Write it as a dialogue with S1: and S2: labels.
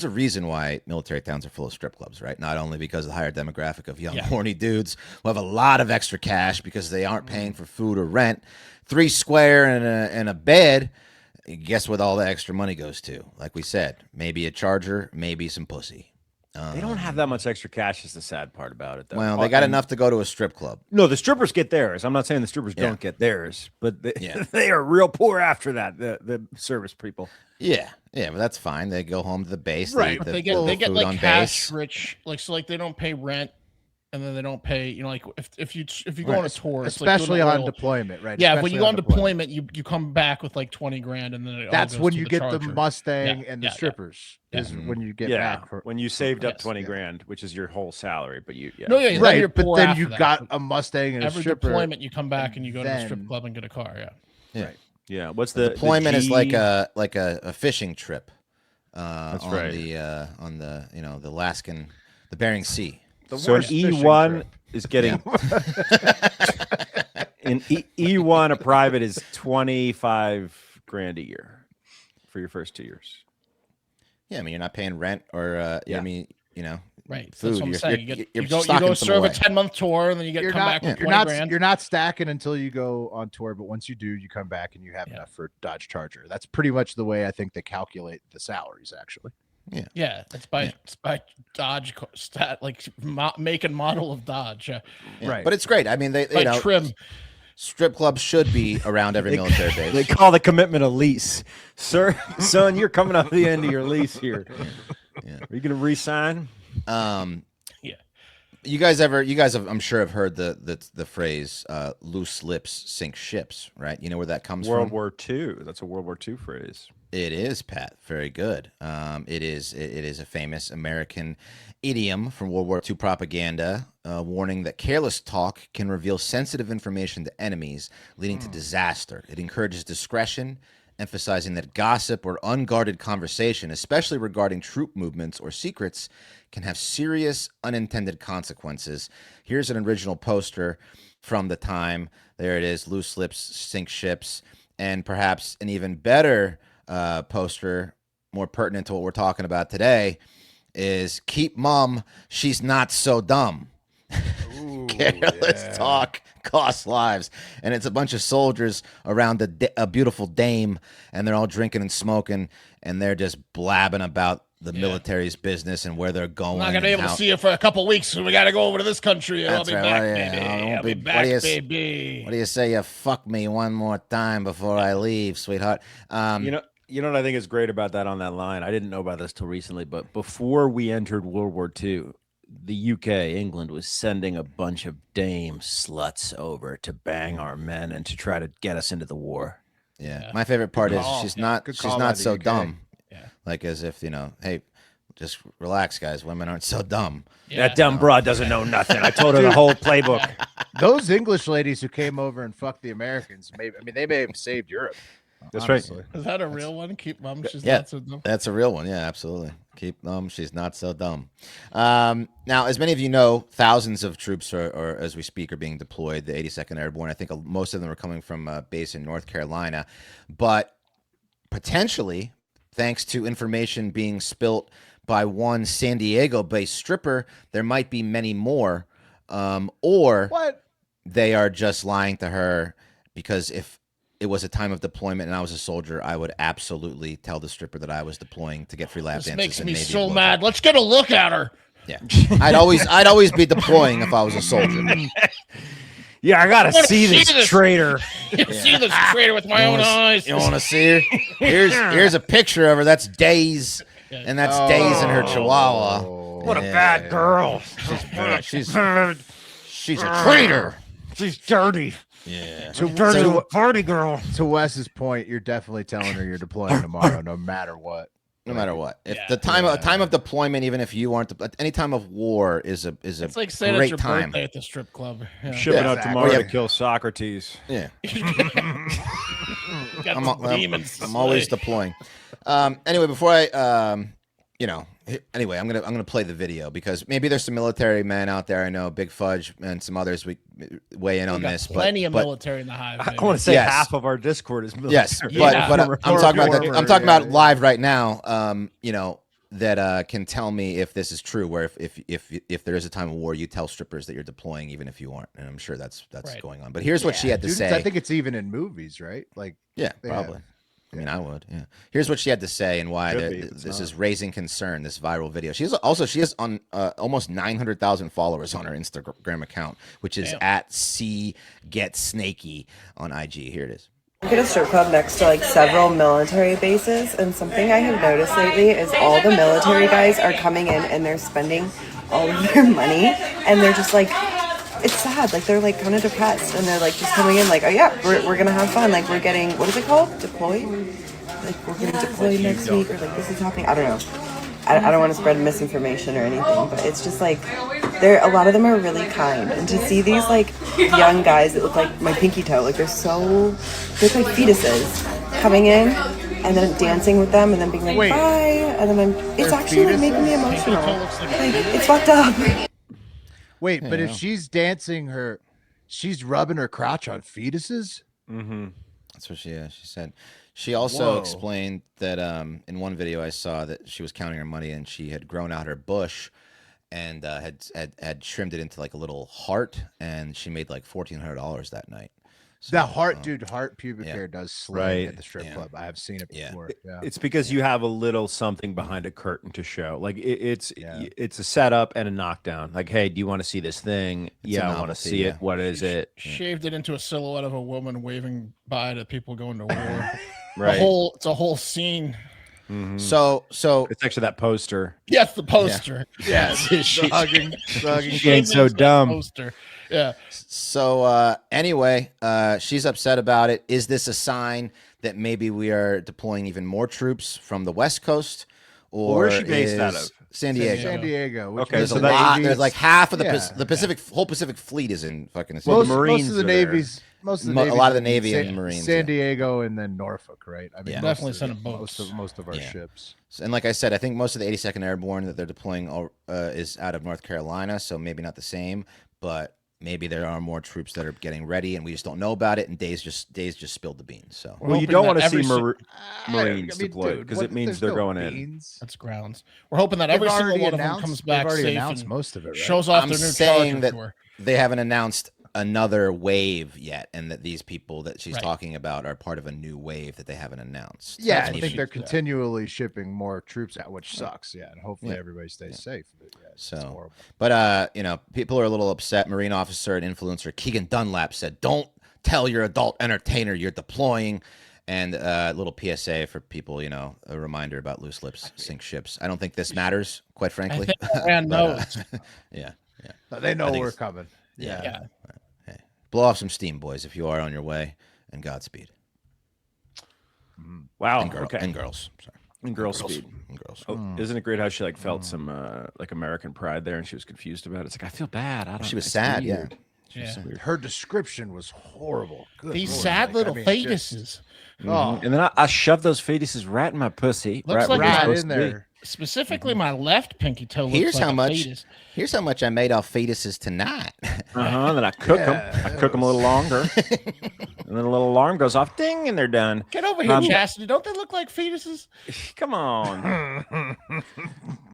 S1: a reason why military towns are full of strip clubs, right? Not only because of the higher demographic of young, horny dudes who have a lot of extra cash because they aren't paying for food or rent, 3 square and a bed. Guess what all the extra money goes to? Like we said, maybe a charger, maybe some pussy.
S2: They don't have that much extra cash is the sad part about it, though.
S1: Well, they got enough to go to a strip club.
S2: No, the strippers get theirs. I'm not saying the strippers don't get theirs, but they are real poor after that, the service people.
S1: Yeah, but that's fine. They go home to the base.
S3: Right.
S1: They
S3: get like cash rich, like so like they don't pay rent. And then they don't pay, like if you go on a tour,
S4: especially
S3: like
S4: on deployment, right?
S3: Yeah,
S4: especially
S3: when you go on deployment, you come back with like 20 grand, and then
S4: that's when you get the Mustang and the strippers. Is when you get back
S2: when you saved up 20 grand, which is your whole salary. But
S4: right. But then you got a Mustang and
S3: every
S4: a stripper.
S3: Deployment, you come back and you go to the strip club and get a car.
S1: Yeah.
S4: Right.
S2: Yeah. What's the
S1: deployment is like a fishing trip.
S2: That's
S1: on
S2: right.
S1: On the the Alaskan, the Bering Sea.
S2: So an E1 is getting in E1 a private is 25 grand a year for your first 2 years.
S1: Yeah, I mean you're not paying rent or I mean
S3: right.
S1: Food.
S3: That's what I'm saying.
S1: You
S3: go serve a 10-month tour and then you come back with 20 grand.
S4: You're not stacking until you go on tour, but once you do, you come back and you have enough for Dodge Charger. That's pretty much the way I think they calculate the salaries, actually.
S3: Yeah, it's by Dodge make and model of Dodge.
S4: Right,
S1: but it's great. I mean, they
S3: trim.
S1: Strip clubs should be around every military base.
S2: They call the commitment a lease, son. You're coming up to the end of your lease here. Are you going to re-sign?
S1: You guys have, I'm sure, have heard the phrase "loose lips sink ships," right? You know where that comes from?
S2: World War II. That's a World War II phrase.
S1: It is, Pat. Very good. It is a famous American idiom from World War II propaganda, warning that careless talk can reveal sensitive information to enemies, leading to disaster. It encourages discretion, emphasizing that gossip or unguarded conversation, especially regarding troop movements or secrets, can have serious unintended consequences. Here's an original poster from the time. There it is, loose lips sink ships, and perhaps an even better poster, more pertinent to what we're talking about today, is keep mum, she's not so dumb. Ooh, careless talk costs lives. And it's a bunch of soldiers around a beautiful dame, and they're all drinking and smoking, and they're just blabbing about the military's business and where they're going.
S3: I'm not gonna be able to see you for a couple weeks, so we gotta go over to this country. I'll be back, baby. I'll be back, baby.
S1: What do you say? You fuck me one more time before I leave, sweetheart.
S2: You know what I think is great about that on that line? I didn't know about this till recently, but before we entered World War II, the UK, England, was sending a bunch of dame sluts over to bang our men and to try to get us into the war.
S1: Yeah. My favorite part is she's not so
S4: UK.
S1: dumb.
S3: Yeah.
S1: Like as if, hey, just relax, guys. Women aren't so dumb.
S2: That dumb broad doesn't know nothing. I told her the whole playbook.
S4: Those English ladies who came over and fucked the Americans, they may have saved Europe.
S2: That's
S4: honestly.
S2: right.
S3: Is that a real one? Keep mum, she's not so dumb.
S1: That's a real one. Yeah, absolutely. Keep mum, she's not so dumb. Now, as many of you know, thousands of troops are as we speak, are being deployed. The 82nd Airborne. I think most of them are coming from a base in North Carolina, but potentially, thanks to information being spilt by one San Diego-based stripper, there might be many more, or
S4: What?
S1: they are just lying to her, because if it was a time of deployment and I was a soldier, I would absolutely tell the stripper that I was deploying to get free lap
S3: This
S1: dances.
S3: makes
S1: and
S3: me
S1: maybe
S3: so mad. Let's get a look at her.
S1: Yeah, I'd always be deploying if I was a soldier.
S2: Yeah, I gotta see this traitor.
S3: See this traitor with my own eyes.
S1: You want to see her? Here's a picture of her. That's Daze, and that's Daze and her Chihuahua.
S2: What a bad girl.
S1: She's a traitor.
S2: She's dirty.
S1: Yeah.
S2: Dirty party girl.
S4: To Wes's point, you're definitely telling her you're deploying tomorrow, no matter what.
S1: No matter what, if the time of deployment, even if you aren't, any time of war is a
S3: It's like saying
S1: great
S3: it's your
S1: time.
S3: birthday at the strip club. Yeah.
S2: Shipping out
S4: exactly.
S2: tomorrow
S1: Yeah.
S2: to kill Socrates.
S1: Yeah,
S3: Got
S1: I'm,
S3: some demons to
S1: I'm always
S3: slay.
S1: deploying. Anyway, before I, anyway, I'm gonna play the video because maybe there's some military men out there. I know Big Fudge and some others. We weigh in on
S3: Got
S1: this.
S3: plenty of
S1: but
S3: military in the hive.
S2: I want to say
S1: Yes.
S2: half of our Discord is military.
S1: yes,
S3: Yeah.
S1: but I'm talking about I'm talking about live right now. can tell me if this is true. Where if there is a time of war, you tell strippers that you're deploying, even if you aren't. And I'm sure that's
S3: Right.
S1: going on. But here's what she had to
S4: Dude,
S1: say.
S4: I think it's even in movies, right? Like,
S1: Yeah,
S4: they
S1: probably.
S4: have-
S1: I mean, I would. Yeah. Here's what she had to say and why
S2: Could be, if it's
S1: this is
S2: not.
S1: raising concern. This viral video. She has on almost 900,000 followers on her Instagram account, which is
S3: Damn.
S1: at @cgetsnaky on IG. Here it is.
S5: I work at a strip club next to like several military bases, and something I have noticed lately is all the military guys are coming in and they're spending all of their money, and they're just like, it's sad, like they're like kind of depressed, and they're like just coming in like, oh yeah, we're gonna have fun, like we're getting, what is it called, deployed, like we're getting deployed next week, or like this is happening. I don't know, I don't want to spread misinformation or anything, but it's just like a lot of them are really kind, and to see these like young guys that look like my pinky toe, like they're like fetuses coming in and then dancing with them and then being like,
S4: Wait.
S5: bye, and then it's actually like making me emotional.
S3: looks like a
S5: Like, it's fucked up.
S4: Wait, but
S1: Yeah.
S4: if she's dancing she's rubbing her crotch on fetuses?
S2: Mm-hmm.
S1: That's what she said. She also
S4: Whoa.
S1: explained that in one video I saw that she was counting her money and she had grown out her bush and had trimmed it into like a little heart, and she made like $1,400 that night. So,
S4: The heart, dude, heart pubic
S1: yeah.
S4: hair does slay
S2: Right.
S4: at the strip
S1: Yeah.
S4: club. I have seen it
S1: Yeah.
S4: before. Yeah.
S2: It's because you have a little something behind a curtain to show. Like it's
S4: Yeah.
S2: it's a setup and a knockdown. Like, hey, do you want to see this thing?
S1: It's a
S2: Yeah, I want to
S1: novelty,
S2: see
S1: yeah.
S2: it. What is it?
S3: Shaved it into a silhouette of a woman waving bye to people going to war.
S2: Right.
S3: It's a whole scene.
S2: Mhm.
S1: So
S2: It's actually that poster.
S3: Yes, the poster.
S4: Yes. hugging.
S2: She ain't so dumb.
S3: Poster. Yeah.
S1: So anyway, she's upset about it. Is this a sign that maybe we are deploying even more troops from the West Coast, or
S2: Where's she based
S1: is
S2: out of?
S1: San Diego?
S4: San Diego. Which
S2: Okay,
S1: There's
S4: is
S1: a
S2: so that-
S1: lot.
S4: Navy.
S1: There's like half of the
S4: Yeah.
S1: the Pacific whole Pacific Fleet is in fucking San
S2: Well,
S1: Diego.
S2: the Marines
S4: most of the
S2: are there.
S4: navies. Most of the
S1: A
S4: navies
S1: lot of the
S4: in
S1: Navy and Marines,
S4: San
S1: yeah.
S4: Diego and then Norfolk, right? I mean,
S1: Yeah.
S3: Definitely
S4: most
S3: send
S4: of,
S3: boats.
S4: most of our
S1: Yeah.
S4: ships.
S1: And like I said, I think most of the 82nd Airborne that they're deploying is out of North Carolina, so maybe not the same, but maybe there are more troops that are getting ready, and we just don't know about it. And Daze just spilled the beans. So
S3: We're
S2: Well, you
S3: hoping
S2: don't
S3: that
S2: want to
S3: every
S2: see Marines
S4: I mean,
S2: deployed
S4: dude,
S2: because
S4: what-
S2: it means
S4: there's
S2: they're
S4: no
S2: going in.
S4: beans.
S3: That's grounds. We're hoping that
S4: They've
S3: every single
S4: already
S3: one of them
S4: announced-
S3: comes
S4: they've
S3: back
S4: already
S3: safe
S4: announced
S3: and
S4: most of it, right?
S3: shows off
S1: I'm
S3: their new
S1: saying
S3: Charger
S1: that
S3: tour.
S1: they haven't announced another wave yet, and that these people that she's
S3: Right.
S1: talking about are part of a new wave that they haven't announced.
S4: Yeah,
S3: That's
S4: I
S3: what
S4: think
S3: she
S4: they're
S3: said.
S4: continually shipping more troops out, which sucks. Yeah, and hopefully
S1: Yeah.
S4: everybody stays safe. But yeah, it's
S1: So-
S4: horrible.
S1: But people are a little upset. Marine officer and influencer Keegan Dunlap said, "Don't tell your adult entertainer you're deploying." And a little PSA for people, a reminder about loose lips sink ships. I don't think this matters, quite
S3: I
S1: frankly.
S3: think Iran
S1: But,
S3: knows.
S1: yeah.
S4: No, they know
S1: think
S4: we're
S1: it's-
S4: coming.
S1: Yeah.
S3: Yeah.
S1: Blow off some steam, boys, if you are on your way, and Godspeed.
S2: Wow.
S1: And,
S2: Okay.
S1: and girls. Sorry.
S2: And girl speed.
S1: And girls.
S2: Oh, isn't it great how she like felt some like American pride there, and she was confused about it? It's like I feel bad. I don't.
S1: She was
S2: it's
S1: sad,
S2: weird.
S3: Yeah.
S4: Her description was horrible. Good
S3: These
S4: Lord,
S3: sad
S4: like,
S3: little
S4: I mean,
S3: fetuses.
S4: Oh,
S2: And then I shoved those fetuses right in my pussy.
S3: Looks
S2: right where
S3: like
S2: they're
S3: right
S2: supposed
S4: in
S2: to be.
S4: there.
S3: Specifically, my left pinky toe looks
S1: Here's
S3: like
S1: how
S3: a
S1: much.
S3: fetus.
S1: Here's how much I made off fetuses tonight.
S2: Then I cook them. I cook them a little longer, and then a little alarm goes off, ding, and they're done.
S3: Get over here, Chastity. Don't they look like fetuses?
S2: Come on.